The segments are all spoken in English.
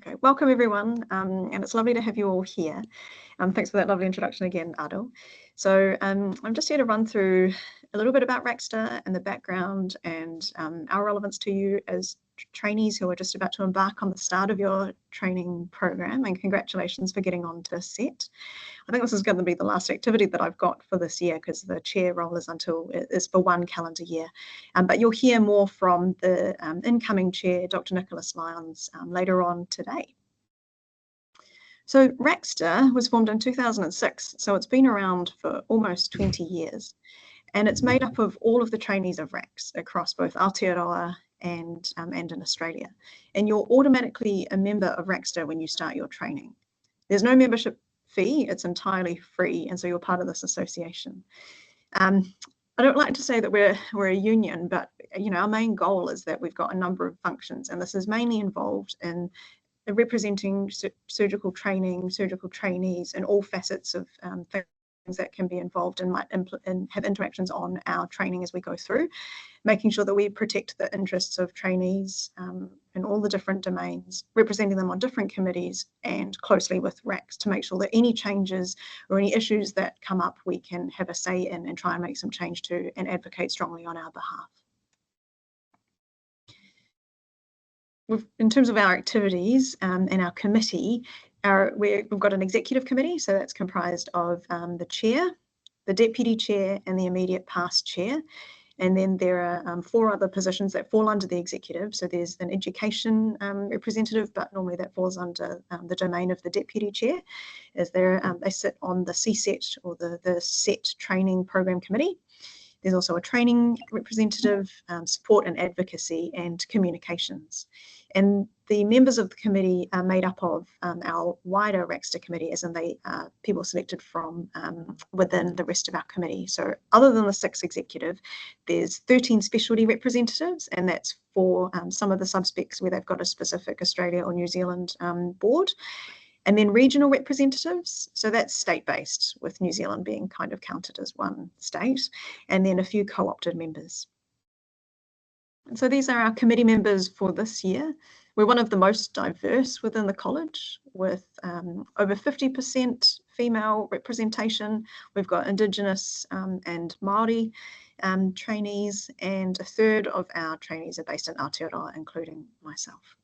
Okay, welcome everyone, and it's lovely to have you all here. Thanks for that lovely introduction again, Adil. So I'm just here to run through a little bit about RACSTA and the background and our relevance to you as trainees who are just about to embark on the start of your training program, and congratulations for getting on to SET. I think this is going to be the last activity that I've got for this year because the chair role is for 1 calendar year. But you'll hear more from the incoming chair, Dr. Nicholas Lyons, later on today. So RACSTA was formed in 2006, so it's been around for almost 20 years. And it's made up of all of the trainees of RACS across both Aotearoa and in Australia. And you're automatically a member of RACSTA when you start your training. There's no membership fee, it's entirely free, and so you're part of this association. I don't like to say that we're a union, but our main goal is that we've got a number of functions, and this is mainly involved in representing surgical training, surgical trainees, and all facets of things that can be involved and might have interactions on our training as we go through, making sure that we protect the interests of trainees in all the different domains, representing them on different committees and closely with RACS to make sure that any changes or any issues that come up we can have a say in and try and make some change to and advocate strongly on our behalf. In terms of our activities and our committee, we've got an executive committee, so that's comprised of the chair, the deputy chair, and the immediate past chair. And then there are 4 other positions that fall under the executive. So there's an education representative, but normally that falls under the domain of the deputy chair, as they sit on the CSET or the SET training program committee. There's also a training representative, support and advocacy, and communications. And the members of the committee are made up of our wider RACSTA committee, as in they are people selected from within the rest of our committee. So other than the 6 executive, there's 13 specialty representatives, and that's for some of the subspecs where they've got a specific Australia or New Zealand board. And then regional representatives, so that's state-based, with New Zealand being kind of counted as one state, and then a few co-opted members. And so these are our committee members for this year. We're one of the most diverse within the college, with over 50% female representation. We've got Indigenous and Māori trainees, and 1/3 of our trainees are based in Aotearoa, including myself.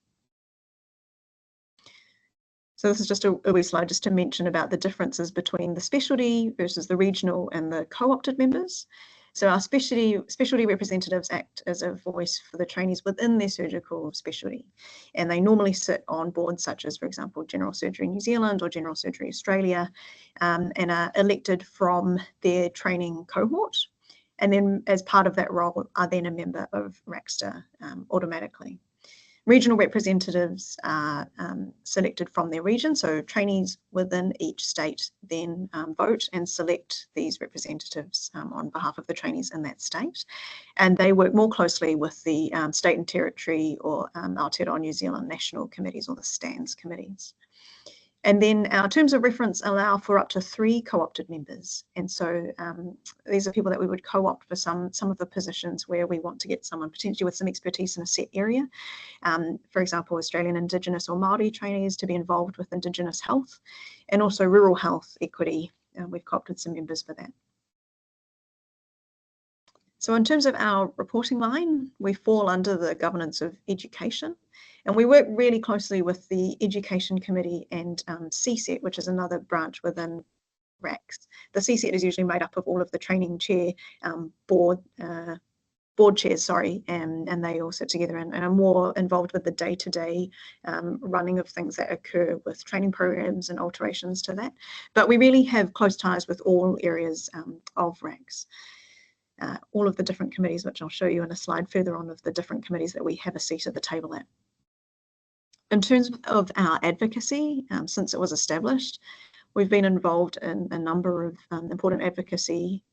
So this is just a wee slide just to mention about the differences between the specialty versus the regional and the co-opted members. So our specialty representatives act as a voice for the trainees within their surgical specialty. And they normally sit on boards such as, for example, General Surgery New Zealand or General Surgery Australia, and are elected from their training cohort. And then as part of that role are then a member of RACSTA automatically. Regional representatives are selected from their region, so trainees within each state then vote and select these representatives on behalf of the trainees in that state. And they work more closely with the state and territory or Aotearoa New Zealand national committees or the STANS committees. And then our terms of reference allow for up to 3 co-opted members. And so these are people that we would co-opt for some of the positions where we want to get someone potentially with some expertise in a set area. For example, Australian Indigenous or Māori trainees to be involved with Indigenous health, and also rural health equity. We've co-opted some members for that. So in terms of our reporting line, we fall under the governance of education, and we work really closely with the Education Committee and CSET, which is another branch within RACS. The CSET is usually made up of all of the training chair board chairs, and they all sit together and are more involved with the day-to-day running of things that occur with training programs and alterations to that. But we really have close ties with all areas of RACS. All of the different committees, which I'll show you in a slide further on, of the different committees that we have a seat at the table at. In terms of our advocacy, since it was established, we've been involved in a number of important advocacy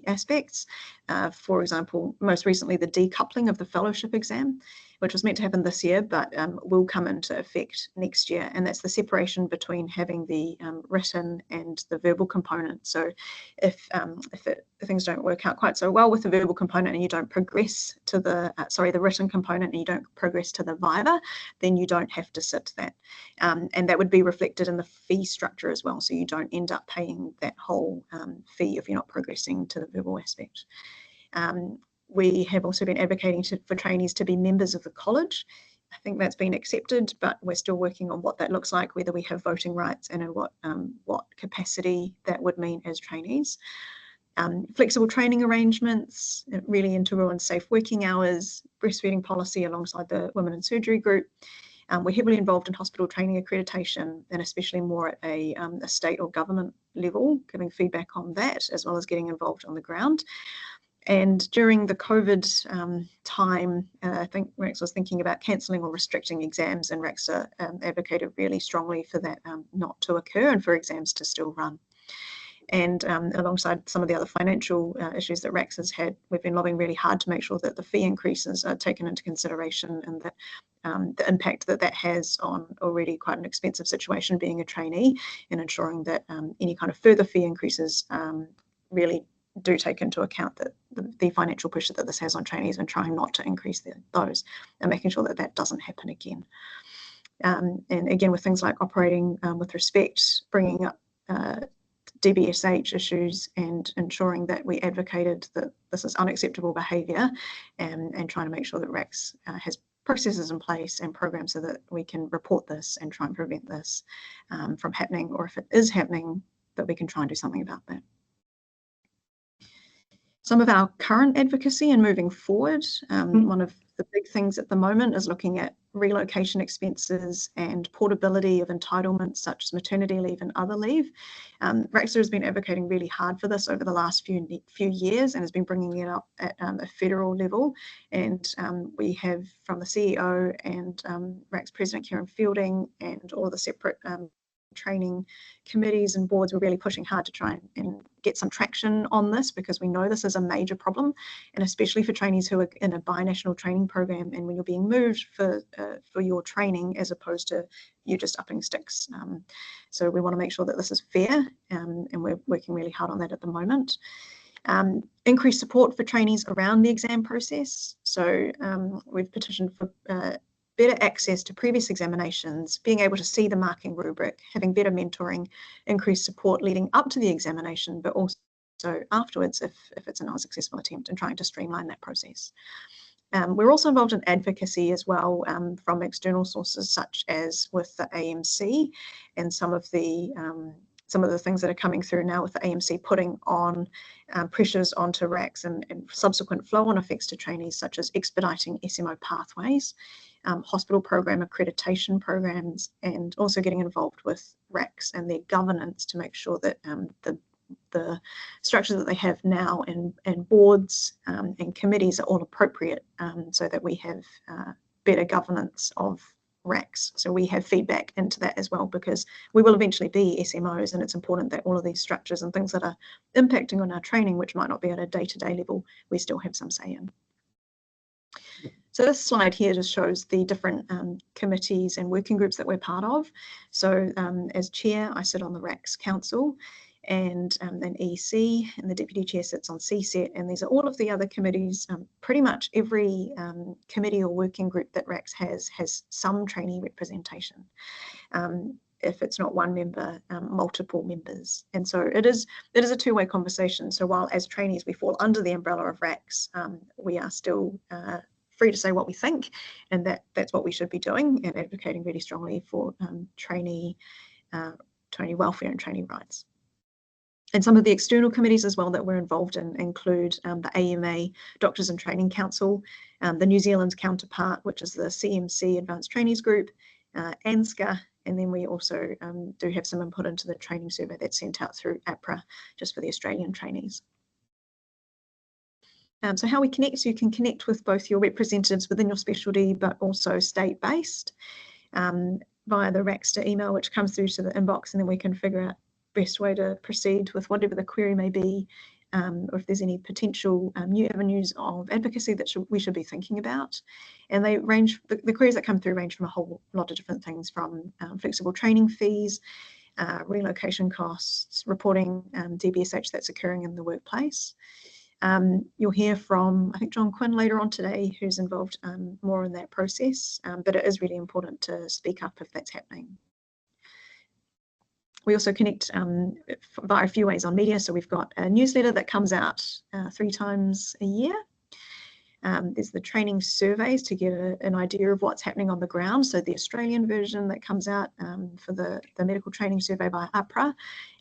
aspects. For example, most recently the decoupling of the fellowship exam, which was meant to happen this year, but will come into effect next year. And that's the separation between having the written and the verbal component. So if things don't work out quite so well with the verbal component and you don't progress to the written component and you don't progress to the viva, then you don't have to sit that. And that would be reflected in the fee structure as well. So you don't end up paying that whole fee if you're not progressing to the verbal aspect. We have also been advocating for trainees to be members of the college. I think that's been accepted, but we're still working on what that looks like, whether we have voting rights and in what capacity that would mean as trainees. Flexible training arrangements, really integral and safe working hours, breastfeeding policy alongside the Women in Surgery group. We're heavily involved in hospital training accreditation, and especially more at a state or government level, giving feedback on that, as well as getting involved on the ground. And during the COVID time, I think RACSTA was thinking about cancelling or restricting exams, and RACSTA advocated really strongly for that not to occur and for exams to still run. And alongside some of the other financial issues that RACSTA has had, we've been lobbying really hard to make sure that the fee increases are taken into consideration, and that the impact that has on already quite an expensive situation being a trainee, and ensuring that any kind of further fee increases really do take into account that the financial pressure that this has on trainees, and trying not to increase those, and making sure that that doesn't happen again. And again, with things like operating with respect, bringing up DBSH issues, and ensuring that we advocated that this is unacceptable behaviour, and trying to make sure that RACS has processes in place and programs so that we can report this and try and prevent this from happening, or if it is happening, that we can try and do something about that. Some of our current advocacy and moving forward, one of the big things at the moment is looking at relocation expenses and portability of entitlements such as maternity leave and other leave. RACSTA has been advocating really hard for this over the last few years, and has been bringing it up at a federal level. And we have, from the CEO and RACS President Kerin Fielding and all the separate training committees and boards, we're really pushing hard to try and get some traction on this, because we know this is a major problem, and especially for trainees who are in a binational training program, and when you're being moved for your training as opposed to you just upping sticks. So we want to make sure that this is fair, and we're working really hard on that at the moment. Increased support for trainees around the exam process. So we've petitioned for better access to previous examinations, being able to see the marking rubric, having better mentoring, increased support leading up to the examination, but also afterwards if it's an unsuccessful attempt, and trying to streamline that process. We're also involved in advocacy as well from external sources, such as with the AMC, and some of the things that are coming through now with the AMC putting on pressures onto RACS and subsequent flow-on effects to trainees, such as expediting SMO pathways, hospital program accreditation programs, and also getting involved with RACS and their governance to make sure that the structures that they have now and boards and committees are all appropriate, so that we have better governance of RACS. So we have feedback into that as well, because we will eventually be SMOs, and it's important that all of these structures and things that are impacting on our training, which might not be at a day-to-day level, we still have some say in. So this slide here just shows the different committees and working groups that we're part of. So as chair, I sit on the RACS Council, and then EC, and the deputy chair sits on CSET, and these are all of the other committees. Pretty much every committee or working group that RACS has some trainee representation. If it's not one member, multiple members. And so it is a two-way conversation. So while as trainees we fall under the umbrella of RACS, we are still free to say what we think, and that's what we should be doing, and advocating really strongly for trainee welfare and trainee rights. And some of the external committees as well that we're involved in include the AMA Doctors and Training Council, the New Zealand's counterpart, which is the CMC Advanced Trainees Group, ANSCA, and then we also do have some input into the training survey that's sent out through APRA, just for the Australian trainees. So how we connect, so you can connect with both your representatives within your specialty, but also state-based via the RACSTA email, which comes through to the inbox, and then we can figure out best way to proceed with whatever the query may be. or if there's any potential new avenues of advocacy that we should be thinking about. And they range, the queries that come through range from a whole lot of different things, from flexible training fees, relocation costs, reporting DBSH that's occurring in the workplace. You'll hear from, I think, John Quinn later on today, who's involved more in that process, but it is really important to speak up if that's happening. We also connect via a few ways on media. So we've got a newsletter that comes out 3 times a year. There's the training surveys to get an idea of what's happening on the ground. So the Australian version that comes out for the medical training survey by APRA.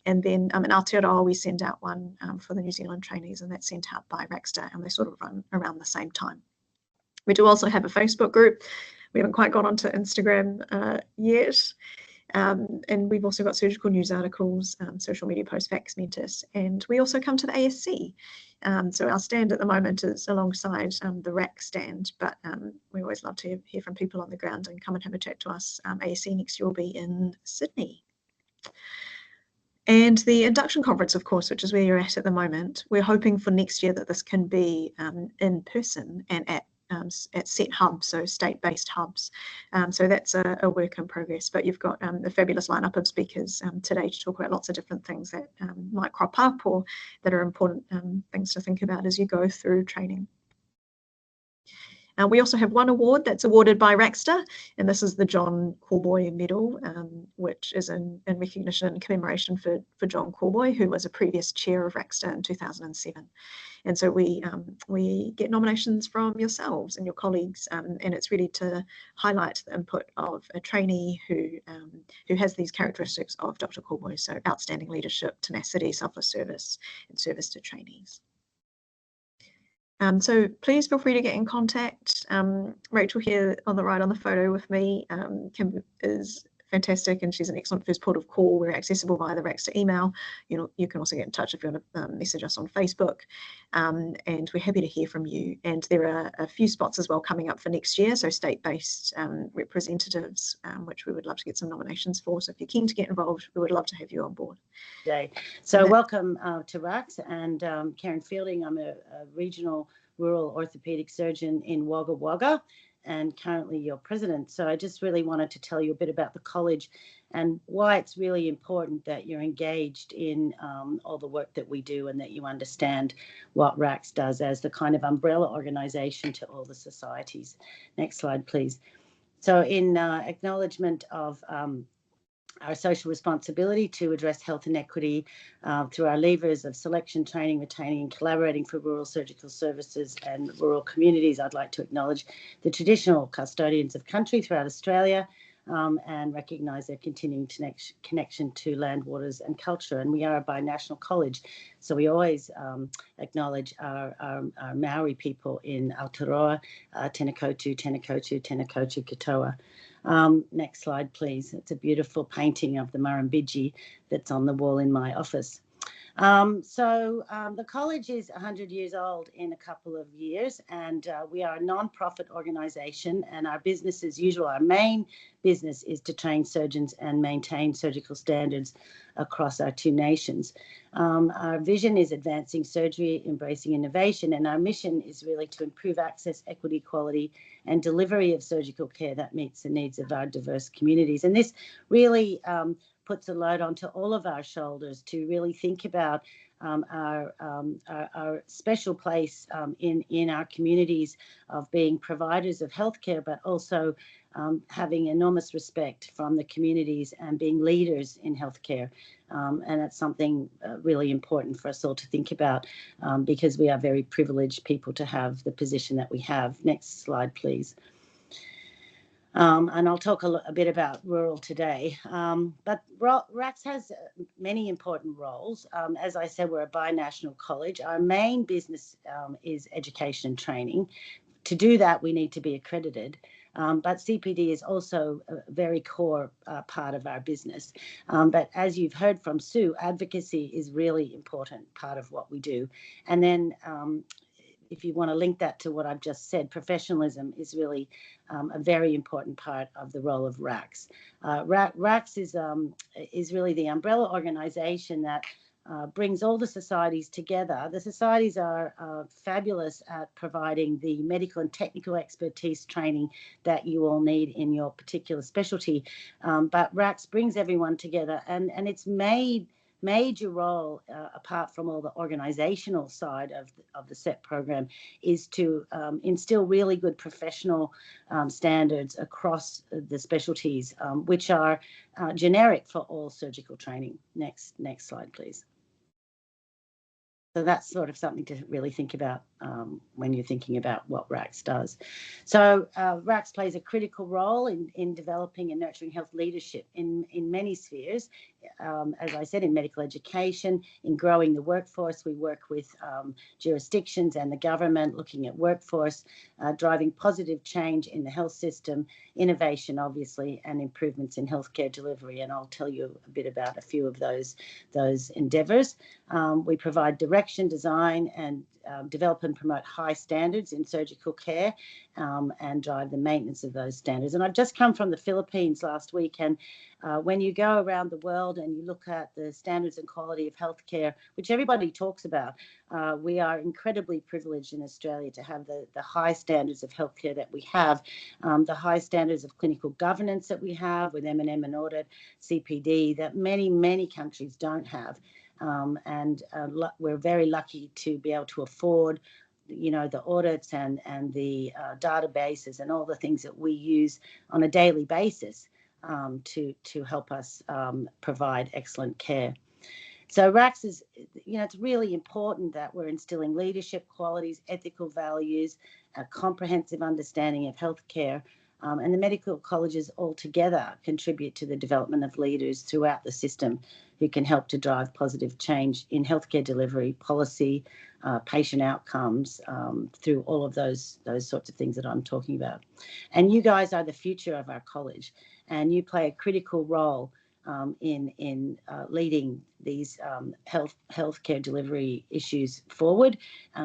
And then in Aotearoa, we send out one for the New Zealand trainees, and that's sent out by RACSTA, and they sort of run around the same time. We do also have a Facebook group. We haven't quite got onto Instagram yet. And we've also got surgical news articles, social media posts, Fax Mentis, and we also come to the ASC. So our stand at the moment is alongside the RAC stand, but we always love to hear from people on the ground and come and have a chat to us. ASC next year will be in Sydney. And the induction conference, of course, which is where you're at the moment, we're hoping for next year that this can be in person and at set hubs, so state-based hubs. So that's a work in progress, but you've got a fabulous lineup of speakers today to talk about lots of different things that might crop up or that are important things to think about as you go through training. We also have one award that's awarded by RACSTA, and this is the John Corboy Medal, which is in recognition and commemoration for John Corboy, who was a previous chair of RACSTA in 2007. And so we get nominations from yourselves and your colleagues, and it's really to highlight the input of a trainee who has these characteristics of Dr. Corboy, so outstanding leadership, tenacity, selfless service, and service to trainees. So please feel free to get in contact. Rachel here on the right on the photo with me is fantastic, and she's an excellent first port of call. We're accessible via the RACSTA email. You can also get in touch if you want to message us on Facebook, and we're happy to hear from you. And there are a few spots as well coming up for next year, so state-based representatives, which we would love to get some nominations for. So if you're keen to get involved, we would love to have you on board. So welcome to RACS, and Kerin Fielding. I'm a regional rural orthopaedic surgeon in Wagga Wagga, and currently your president. So I just really wanted to tell you a bit about the college and why it's really important that you're engaged in all the work that we do, and that you understand what RACS does as the kind of umbrella organisation to all the societies. Next slide, please. So in acknowledgement of our social responsibility to address health inequity through our levers of selection, training, retaining, and collaborating for rural surgical services and rural communities, I'd like to acknowledge the traditional custodians of country throughout Australia and recognise their continuing connection to land, waters and culture. And we are a binational college, so we always acknowledge our Maori people in Aotearoa, Tēnā koutou, Tēnā koutou, Tēnā koutou katoa. Next slide, please. It's a beautiful painting of the Murrumbidgee that's on the wall in my office. The college is 100 years old in a couple of years, and we are a non-profit organisation, and our business as usual, our main business is to train surgeons and maintain surgical standards across our two nations. Our vision is advancing surgery, embracing innovation, and our mission is really to improve access, equity, quality, and delivery of surgical care that meets the needs of our diverse communities. And this really puts a load onto all of our shoulders to really think about our special place in our communities of being providers of healthcare, but also having enormous respect from the communities and being leaders in healthcare. And that's something really important for us all to think about because we are very privileged people to have the position that we have. Next slide, please. And I'll talk a bit about rural today, but RACS has many important roles. As I said, we're a binational college. Our main business is education and training. To do that, we need to be accredited, but CPD is also a very core part of our business. But as you've heard from Sue, advocacy is really important part of what we do. And then if you want to link that to what I've just said, professionalism is really a very important part of the role of RACS. RACS is really the umbrella organisation that brings all the societies together. The societies are fabulous at providing the medical and technical expertise training that you all need in your particular specialty. But RACS brings everyone together, and its major role, apart from all the organisational side of the SET program, is to instill really good professional standards across the specialties, which are generic for all surgical training. Next slide, please. So that's sort of something to really think about when you're thinking about what RACS does. So RACS plays a critical role in developing and nurturing health leadership in many spheres. As I said, in medical education, in growing the workforce. We work with jurisdictions and the government looking at workforce, driving positive change in the health system, innovation, obviously, and improvements in healthcare delivery. And I'll tell you a bit about a few of those endeavours. We provide direction, design, and develop and promote high standards in surgical care and drive the maintenance of those standards. And I've just come from the Philippines last week, and when you go around the world and you look at the standards and quality of healthcare, which everybody talks about, we are incredibly privileged in Australia to have the high standards of healthcare that we have, the high standards of clinical governance that we have with M&M and audit, CPD, that many countries don't have. And we're very lucky to be able to afford, you know, the audits and the databases and all the things that we use on a daily basis to help us provide excellent care. So RACS is, you know, it's really important that we're instilling leadership qualities, ethical values, a comprehensive understanding of healthcare. And the medical colleges altogether contribute to the development of leaders throughout the system who can help to drive positive change in healthcare delivery, policy, patient outcomes, through all of those sorts of things that I'm talking about. And you guys are the future of our college, and you play a critical role in leading these healthcare delivery issues forward.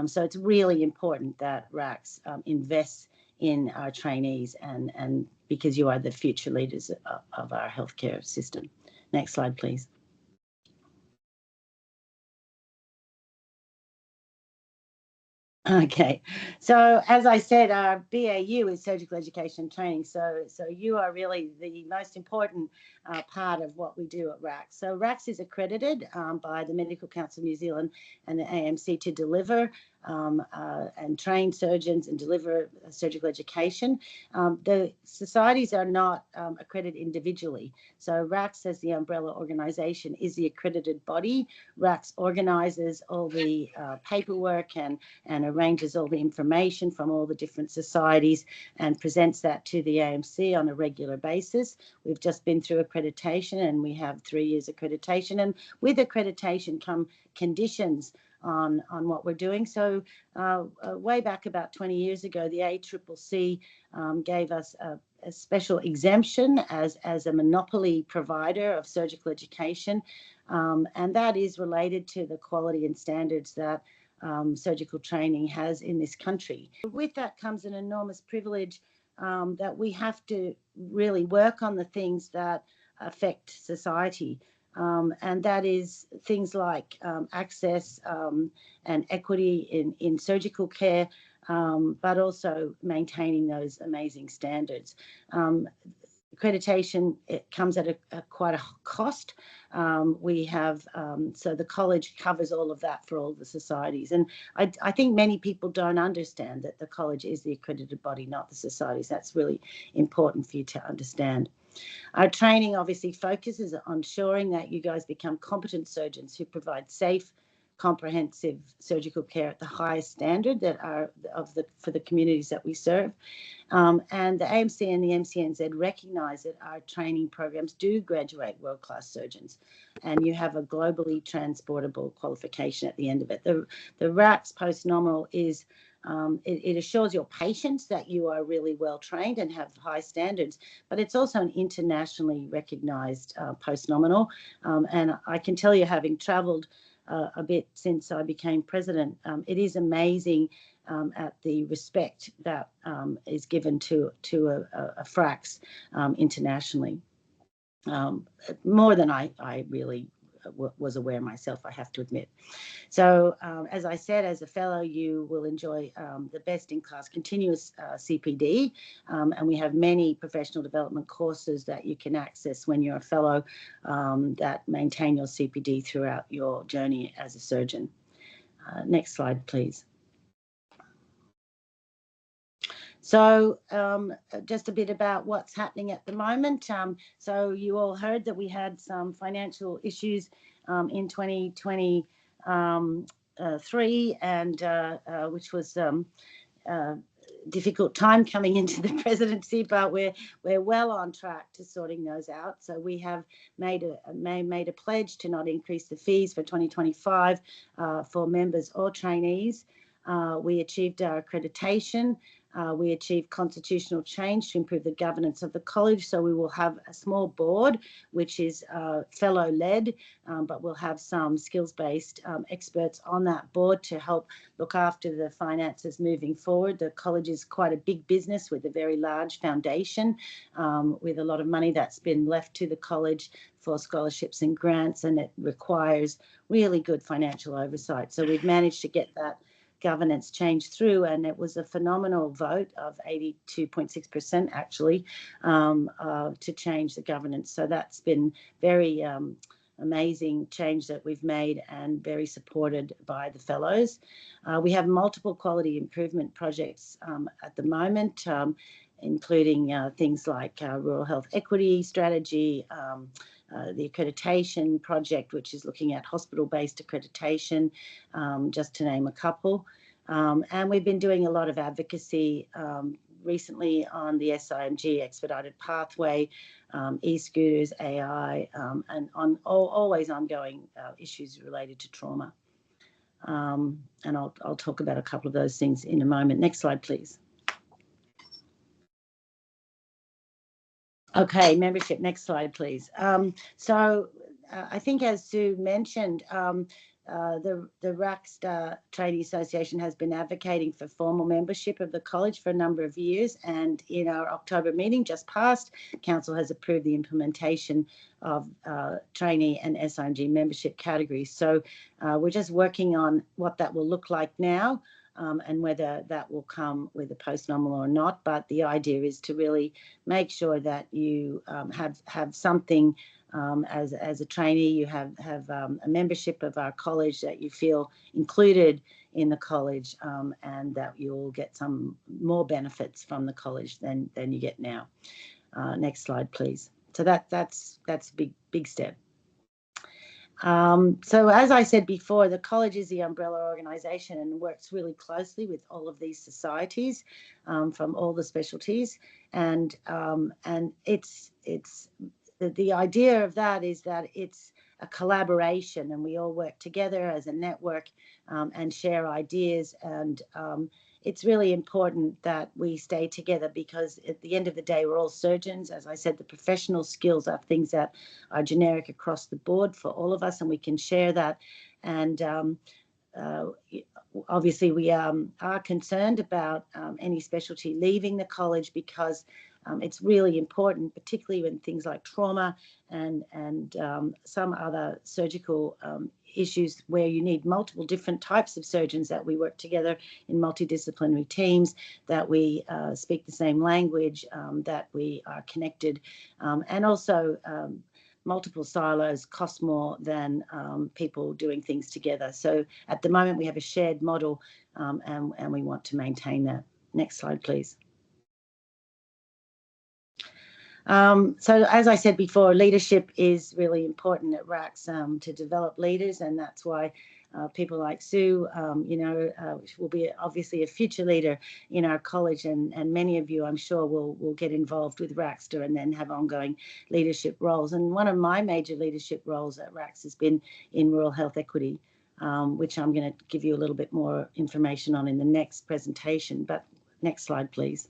So it's really important that RACS invests in our trainees, and because you are the future leaders of our healthcare system. Next slide, please. Okay, so as I said, our BAU is surgical education training. So you are really the most important part of what we do at RACS. So RACS is accredited by the Medical Council of New Zealand and the AMC to deliver and train surgeons and deliver surgical education. The societies are not accredited individually. So RACS, as the umbrella organisation, is the accredited body. RACS organises all the paperwork and arranges all the information from all the different societies and presents that to the AMC on a regular basis. We've just been through accreditation, and we have 3 years accreditation. And with accreditation come conditions on what we're doing. So way back about 20 years ago, the ACCC gave us a special exemption as a monopoly provider of surgical education, and that is related to the quality and standards that surgical training has in this country. With that comes an enormous privilege that we have to really work on the things that affect society. And that is things like access and equity in surgical care, but also maintaining those amazing standards. Accreditation, it comes at quite a cost. We have, so the college covers all of that for all the societies. And I think many people don't understand that the college is the accredited body, not the societies. That's really important for you to understand. Our training obviously focuses on ensuring that you guys become competent surgeons who provide safe, comprehensive surgical care at the highest standard that are for the communities that we serve. And the AMC and the MCNZ recognise that our training programs do graduate world-class surgeons, and you have a globally transportable qualification at the end of it. The RACS post-nominal is it assures your patients that you are really well trained and have high standards, but it's also an internationally recognised post-nominal. And I can tell you, having travelled a bit since I became president, it is amazing at the respect that is given to a FRACS internationally, more than I really was aware myself, I have to admit. So as I said, as a fellow, you will enjoy the best-in-class continuous CPD, and we have many professional development courses that you can access when you're a fellow that maintain your CPD throughout your journey as a surgeon. Next slide, please. So just a bit about what's happening at the moment. So you all heard that we had some financial issues in 2023, and which was difficult time coming into the presidency, but we're well on track to sorting those out. So we have made a pledge to not increase the fees for 2025 for members or trainees. We achieved our accreditation. We achieved constitutional change to improve the governance of the college. So we will have a small board, which is fellow-led, but we'll have some skills-based experts on that board to help look after the finances moving forward. The college is quite a big business with a very large foundation, with a lot of money that's been left to the college for scholarships and grants, and it requires really good financial oversight. So we've managed to get that governance change through, and it was a phenomenal vote of 82.6% actually to change the governance. So that's been very amazing change that we've made and very supported by the fellows. We have multiple quality improvement projects at the moment, including things like rural health equity strategy, the accreditation project, which is looking at hospital-based accreditation, just to name a couple. And we've been doing a lot of advocacy recently on the SIMG expedited pathway, e-scooters, AI, and on always ongoing issues related to trauma. And I'll talk about a couple of those things in a moment. Next slide, please. Okay, membership. Next slide, please. So I think, as Sue mentioned, the RACSTA Trainee Association has been advocating for formal membership of the college for a number of years, and in our October meeting just passed, Council has approved the implementation of trainee and SIMG membership categories. So we're just working on what that will look like now, and whether that will come with a post-nominal or not. But the idea is to really make sure that you have something as a trainee, you have a membership of our college, that you feel included in the college, and that you'll get some more benefits from the college than you get now. Next slide, please. So that's a big step. So as I said before, the college is the umbrella organisation and works really closely with all of these societies from all the specialties, and it's the idea of that is that it's a collaboration, and we all work together as a network and share ideas, and it's really important that we stay together, because at the end of the day, we're all surgeons. As I said, the professional skills are things that are generic across the board for all of us, and we can share that. And obviously, we are concerned about any specialty leaving the college, because it's really important, particularly when things like trauma and some other surgical issues where you need multiple different types of surgeons, that we work together in multidisciplinary teams, that we speak the same language, that we are connected, and also multiple silos cost more than people doing things together. So at the moment we have a shared model, and we want to maintain that. Next slide, please. So as I said before, leadership is really important at RACS, to develop leaders, and that's why people like Sue, will be obviously a future leader in our college, and many of you, I'm sure, will get involved with RACSTA and then have ongoing leadership roles. And one of my major leadership roles at RACS has been in rural health equity, which I'm going to give you a little bit more information on in the next presentation. But next slide, please.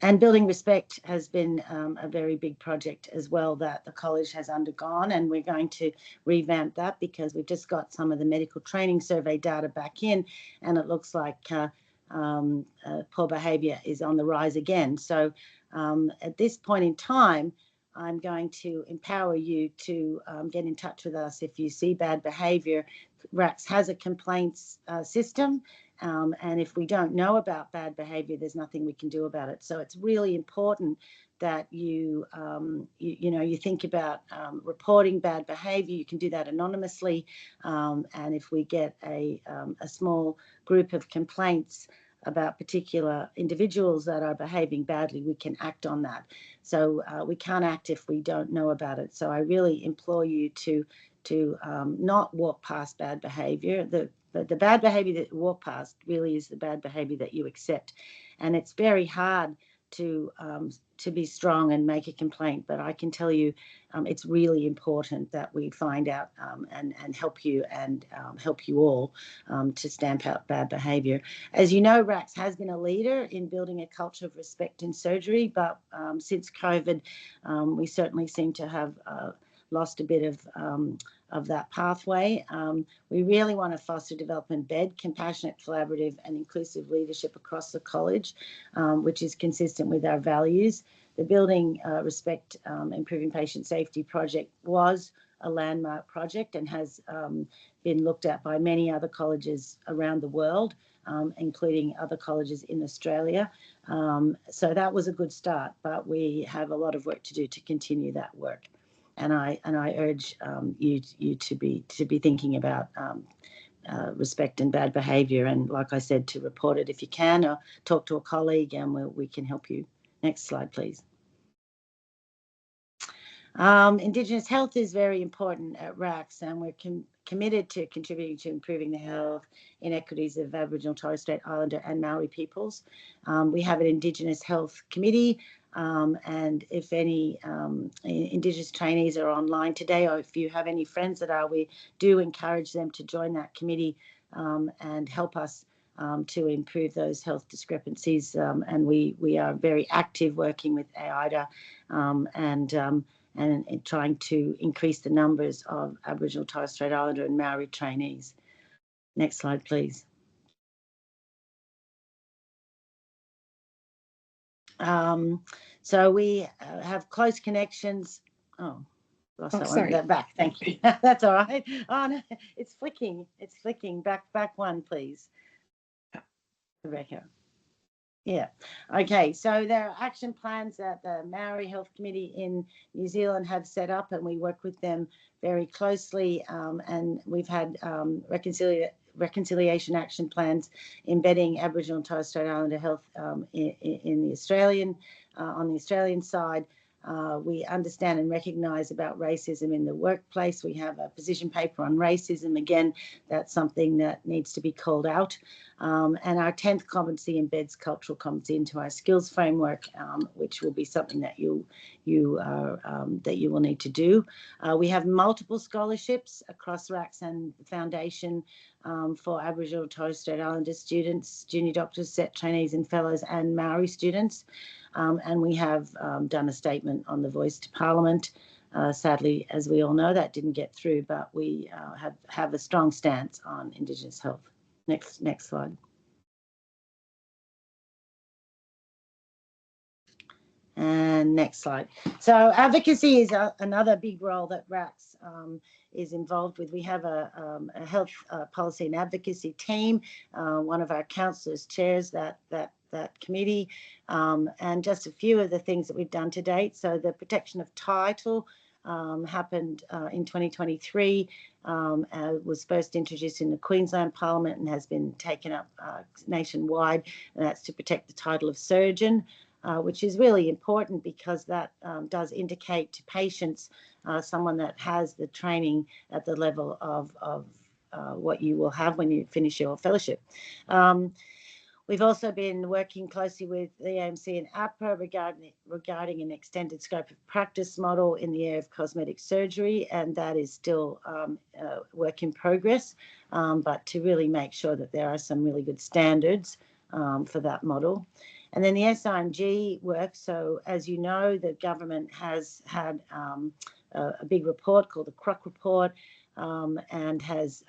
And building respect has been a very big project as well that the college has undergone, and we're going to revamp that, because we've just got some of the medical training survey data back in, and it looks like poor behaviour is on the rise again. So at this point in time, I'm going to empower you to get in touch with us if you see bad behaviour. RACS has a complaints system, and if we don't know about bad behaviour, there's nothing we can do about it. So it's really important that you think about reporting bad behaviour. You can do that anonymously, and if we get a small group of complaints about particular individuals that are behaving badly, we can act on that. So we can't act if we don't know about it. So I really implore you to not walk past bad behaviour. The bad behaviour that you walk past really is the bad behaviour that you accept, and it's very hard to be strong and make a complaint. But I can tell you, it's really important that we find out and help you and help you all to stamp out bad behaviour. As you know, RACS has been a leader in building a culture of respect in surgery, but since COVID, we certainly seem to have lost a bit of that pathway. We really want to foster, develop and embed compassionate, collaborative and inclusive leadership across the college, which is consistent with our values. The Building Respect, Improving Patient Safety project was a landmark project and has been looked at by many other colleges around the world, including other colleges in Australia. So that was a good start, but we have a lot of work to do to continue that work. And I urge you to be thinking about respect and bad behaviour, and like I said, to report it if you can, or talk to a colleague, and we can help you. Next slide, please. Indigenous health is very important at RACS, and we're committed to contributing to improving the health inequities of Aboriginal, Torres Strait Islander and Maori peoples. We have an Indigenous Health Committee, and if any Indigenous trainees are online today, or if you have any friends that are, we do encourage them to join that committee and help us to improve those health discrepancies. And we are very active working with AIDA and trying to increase the numbers of Aboriginal, Torres Strait Islander and Maori trainees. Next slide, please. So we have close connections. Oh, lost that one. Back, thank you. That's all right. Oh no, it's flicking. It's flicking. Back one, please. Rebecca. Yeah. Okay. So there are action plans that the Maori Health Committee in New Zealand have set up, and we work with them very closely. And we've had reconciliation action plans embedding Aboriginal and Torres Strait Islander health in the Australian on the Australian side. We understand and recognise about racism in the workplace. We have a position paper on racism. Again, that's something that needs to be called out. And our 10th competency embeds cultural competency into our skills framework, which will be something that you will need to do. We have multiple scholarships across RACS and the Foundation for Aboriginal and Torres Strait Islander students, junior doctors, set trainees and fellows, and Maori students. And we have done a statement on the Voice to Parliament. Sadly, as we all know, that didn't get through, but we have a strong stance on Indigenous health. Next slide. And next slide. So advocacy is another big role that RACS is involved with. We have a health policy and advocacy team. One of our councillors chairs that committee, and just a few of the things that we've done to date. So the protection of title happened in 2023, was first introduced in the Queensland Parliament and has been taken up nationwide, and that's to protect the title of surgeon, which is really important because that does indicate to patients someone that has the training at the level of what you will have when you finish your fellowship. We've also been working closely with the AMC and APRA regarding an extended scope of practice model in the area of cosmetic surgery, and that is still work in progress, but to really make sure that there are some really good standards for that model. And then the SIMG work. So as you know, the government has had a big report called the Croc Report, and has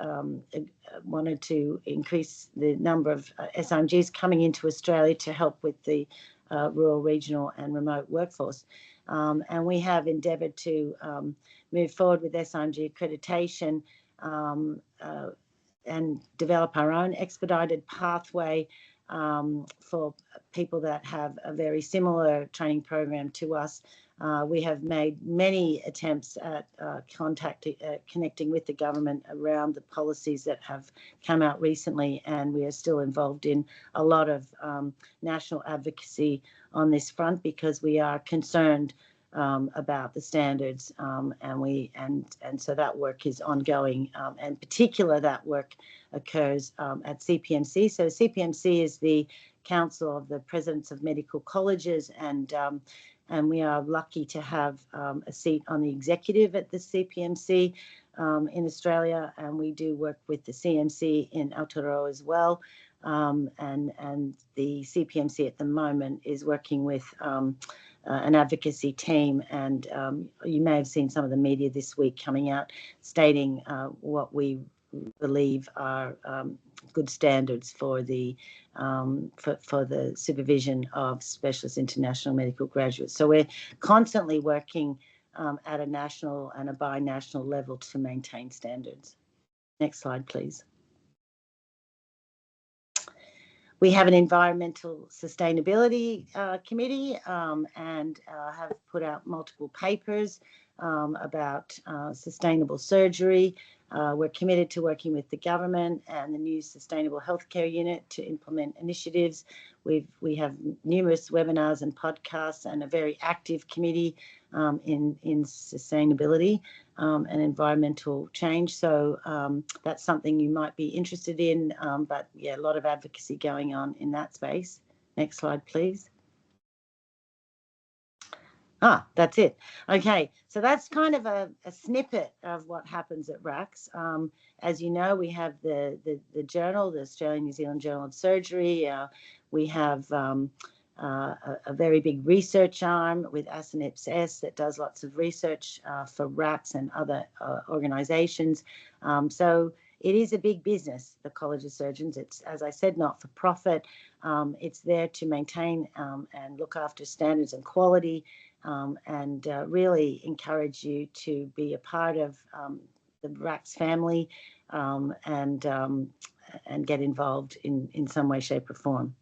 wanted to increase the number of SIMGs coming into Australia to help with the rural, regional and remote workforce. And we have endeavoured to move forward with SIMG accreditation and develop our own expedited pathway for people that have a very similar training program to us. We have made many attempts at connecting with the government around the policies that have come out recently, and we are still involved in a lot of national advocacy on this front because we are concerned about the standards, and so that work is ongoing. And in particular, that work occurs at CPMC. So CPMC is the Council of the Presidents of Medical Colleges, and we are lucky to have a seat on the executive at the CPMC in Australia, and we do work with the CMC in Aotearoa as well. And the CPMC at the moment is working with an advocacy team, and you may have seen some of the media this week coming out stating what we believe are good standards for the for the supervision of specialist international medical graduates. So we're constantly working at a national and a binational level to maintain standards. Next slide, please. We have an environmental sustainability committee and have put out multiple papers about sustainable surgery. We're committed to working with the government and the new Sustainable Healthcare Unit to implement initiatives. We have numerous webinars and podcasts and a very active committee in sustainability and environmental change. So that's something you might be interested in, but yeah, a lot of advocacy going on in that space. Next slide, please. That's it. Okay, so that's kind of a snippet of what happens at RACS. As you know, we have the journal, the Australian New Zealand Journal of Surgery. We have a very big research arm with ASINIPS that does lots of research for RACS and other organisations. So it is a big business, the College of Surgeons. It's, as I said, not for profit. It's there to maintain and look after standards and quality, and really encourage you to be a part of the RACS family and get involved in some way, shape or form.